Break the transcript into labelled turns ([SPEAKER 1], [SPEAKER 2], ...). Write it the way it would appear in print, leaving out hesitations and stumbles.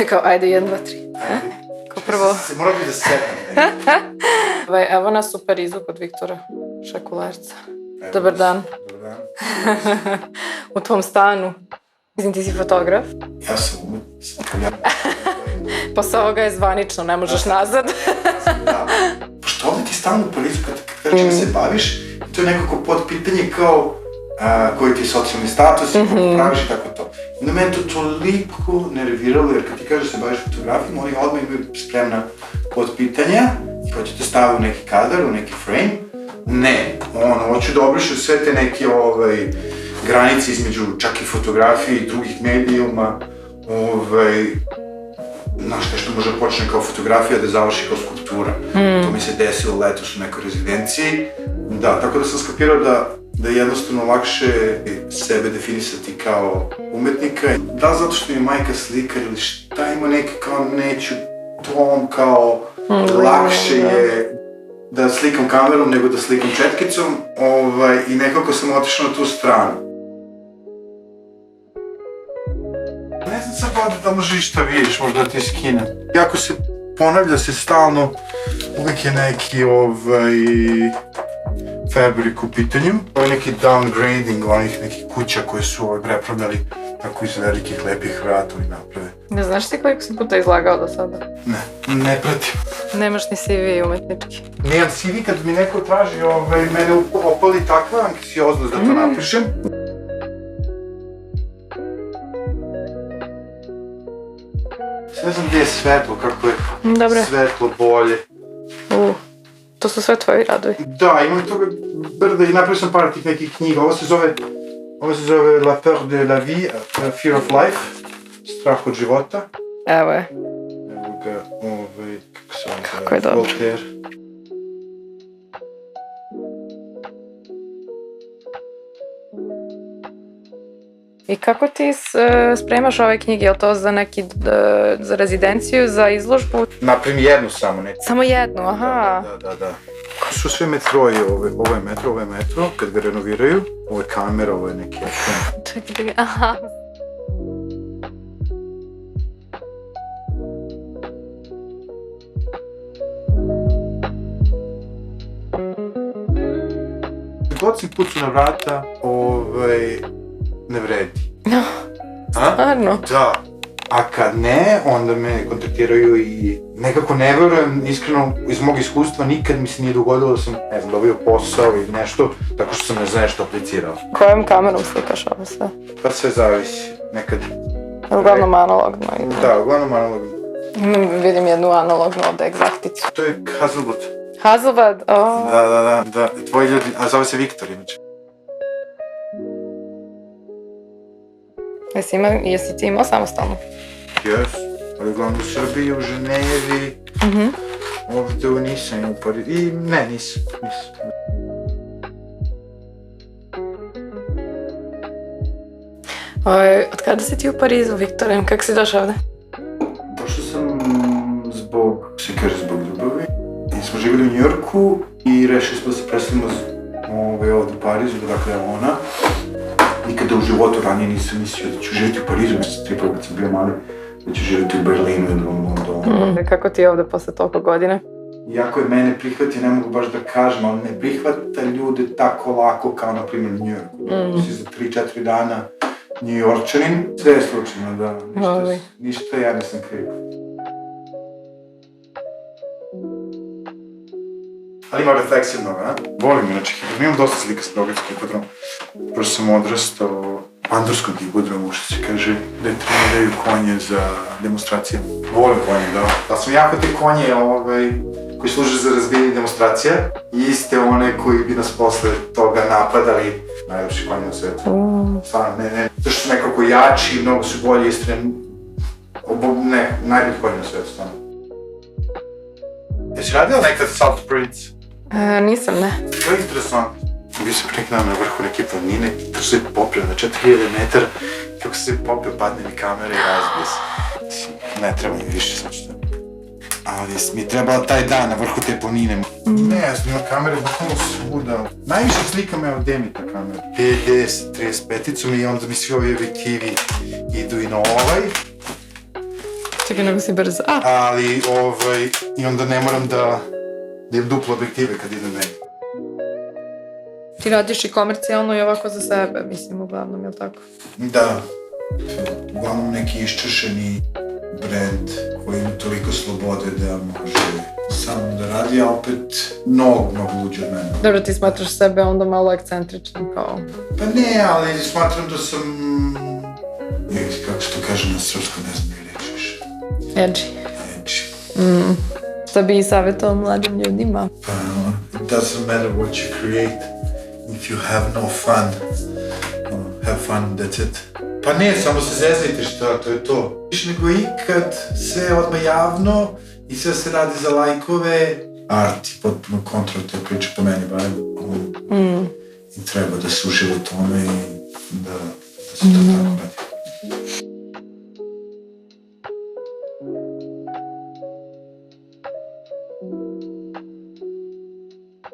[SPEAKER 1] Kao, ajde, 1, 2, 3. Kao prvo...
[SPEAKER 2] Mora bi da sedem.
[SPEAKER 1] Evo nas u Parizu kod Viktora Šekularca. Dobar dan.
[SPEAKER 2] Dobar dan.
[SPEAKER 1] U tvom stanu. Mislim, ti si fotograf.
[SPEAKER 2] Ja sam umetnik.
[SPEAKER 1] Posle ovoga je zvanično, ne možeš nazad.
[SPEAKER 2] Da. Pošto ovdje ti stalno u Parizu kad čega se baviš, to je nekako podpitanje kao koji ti je socijalni status i kako praviš i tako to. I na mene to toliko nerviralo, jer kad ti kažeš se baviš fotografijom, oni odmah imaju spremna podpitanja i hoćete staviti u neki kadar, u neki frame. Ne, hoću da obrišu sve te neke granice između čak i fotografije i drugih medijuma. Znaš, nešto može da počne kao fotografija da završi kao skulptura. To mi se desilo letos u nekoj rezidenciji. Da, tako da sam skapirao da je jednostavno lakše sebe definisati kao umetnika. Da, zato što mi je majka slikar ili šta ima neki kao neću tom kao lakše je da slikam kamerom nego da slikam četkicom i nekako sam otišao na tu stranu. Ne znam sad da možda išta vidiš, možda ti skinem. Jako se ponavlja se stalno, uvijek je neki fabrik u pitanju. Ovo je neki downgrading onih nekih kuća koje su prepravljali tako iz velikih lepih vrata i naprave.
[SPEAKER 1] Ne znaš ti koliko si puta izlagao do sada?
[SPEAKER 2] Ne pratim.
[SPEAKER 1] Nemaš ni CV umetnički.
[SPEAKER 2] Nemam CV kad mi neko traži mene opali takva anksioznost da to napišem. Ne znam gdje je svetlo, kako je svetlo bolje.
[SPEAKER 1] To su sve tvoji radovi.
[SPEAKER 2] Da, imam toga brda i napravio sam par tih nekih knjiga. Ovo se zove La peur de la vie, Fear of life, strah od života.
[SPEAKER 1] Evo je.
[SPEAKER 2] Evo ga, kako se on
[SPEAKER 1] kako je dobro.
[SPEAKER 2] Voltaire.
[SPEAKER 1] I kako ti spremaš ove knjige? Je li to za za rezidenciju, za izložbu?
[SPEAKER 2] Napravim jednu samo, ne.
[SPEAKER 1] Samo jednu, aha.
[SPEAKER 2] Da. Su sve metroji, ovo je metro, kad ga renoviraju. Ovo je kamera, ovo je neki ekran.
[SPEAKER 1] Čekaj, aha.
[SPEAKER 2] God si kucu na vrata, ne vredi.
[SPEAKER 1] Stvarno?
[SPEAKER 2] Da. A kad ne, onda me kontaktiraju i nekako ne verujem, iskreno, iz mog iskustva nikad mi se nije dogodilo da sam, ne znam, dobio posao ili nešto, tako što sam ne znam nešto aplicirao.
[SPEAKER 1] Kojom kamerom slikaš ovo sve?
[SPEAKER 2] Pa sve zavisi, nekad.
[SPEAKER 1] Uglavnom analogno.
[SPEAKER 2] Da, uglavnom analogno.
[SPEAKER 1] Vidim jednu analognu ovde egzakticu.
[SPEAKER 2] To je Hasselblad.
[SPEAKER 1] Hasselblad,
[SPEAKER 2] Da, tvoji ljudi, a zove se Viktor inače.
[SPEAKER 1] Jesi ti imao samostalno?
[SPEAKER 2] Jes, ali uglavnom u Srbiji, u Ženevi, ovdje nisam imao Parizu, i ne, nisam.
[SPEAKER 1] Od kada si ti u Parizu, Viktore? Kako si došao ovde?
[SPEAKER 2] Došao sam zbog ljubavi. I smo živjeli u Njujorku i rešili smo da se preselimo ovdje u Parizu, dakle je ona. Nikada u životu ranije nisam mislio da ću živjeti u Parizu, mislim se tripao kad sam bio mali, da ću živjeti u Berlinu ili u Londonu.
[SPEAKER 1] Kako ti je ovde posle toliko godina?
[SPEAKER 2] Iako je mene prihvatio, ne mogu baš da kažem, ali ne prihvata ljude tako lako kao na primjer u Njujorku. Si za 3-4 dana Njujorčanin, sve je slučajno, da, ništa ja nisam kriv. Ali ima refleksivnog, Volim inače hipodrom, imam dosta slika s Beogradskog hipodroma. Prosto sam odrastao u Pandurskom hipodromu, što se kaže, gde treniraju konje za demonstracije. Volim konje, da. Ali sam jako te konje koji služe za razbijanje demonstracija i iste one koji bi nas posle toga napadali. Najlepši konje na svijetu. Stvarno, ne. Zašto su nekako jači, mnogo su bolji, istreni. Najbolji konje na svijetu, stvarno. Jesi radila nekad Salt Prince?
[SPEAKER 1] Nisam, ne.
[SPEAKER 2] To je interesantno. Bio sam pre neki dan na vrhu neke planine, tu se popio na 4000 metara i kako se popio, padne mi kamera i razbije se. Ne treba mi više sad što. Ali mi je trebala taj dan na vrhu te planine. Ne, ja sam imao kamere bukvalno svuda. Najviše slika me od Demi ta kamera. 50, 35-icom i onda mi svi ovi objektivi idu i na ovaj,
[SPEAKER 1] Čekaj, nego si brzo.
[SPEAKER 2] ali i onda ne moram da imam duplo objektive kad idem negdje.
[SPEAKER 1] Ti radiš i komercijalno i ovako za sebe, mislim, uglavnom, je li tako?
[SPEAKER 2] Da, uglavnom neki iščešeni brand koji ima toliko slobode da može sam da radi, a opet mnogo luđe od mene.
[SPEAKER 1] Dobro, ti smatraš sebe onda malo ekscentričnim kao...
[SPEAKER 2] Pa ne, ali smatram da sam, kako se to kaže na srpskom, ne znam je reći više.
[SPEAKER 1] Edgy.
[SPEAKER 2] Edgy.
[SPEAKER 1] Šta bi i savjetovao mladim ljudima?
[SPEAKER 2] Pa, it doesn't matter what you create if you have no fun. Have fun, that's it. Pa ne, samo se zeznite šta, to je to. Više nego ikad, sve odmah javno i sve se radi za lajkove. Art je potpuno kontra te priče po meni, barem. I treba da se uživa u tome i da se to tako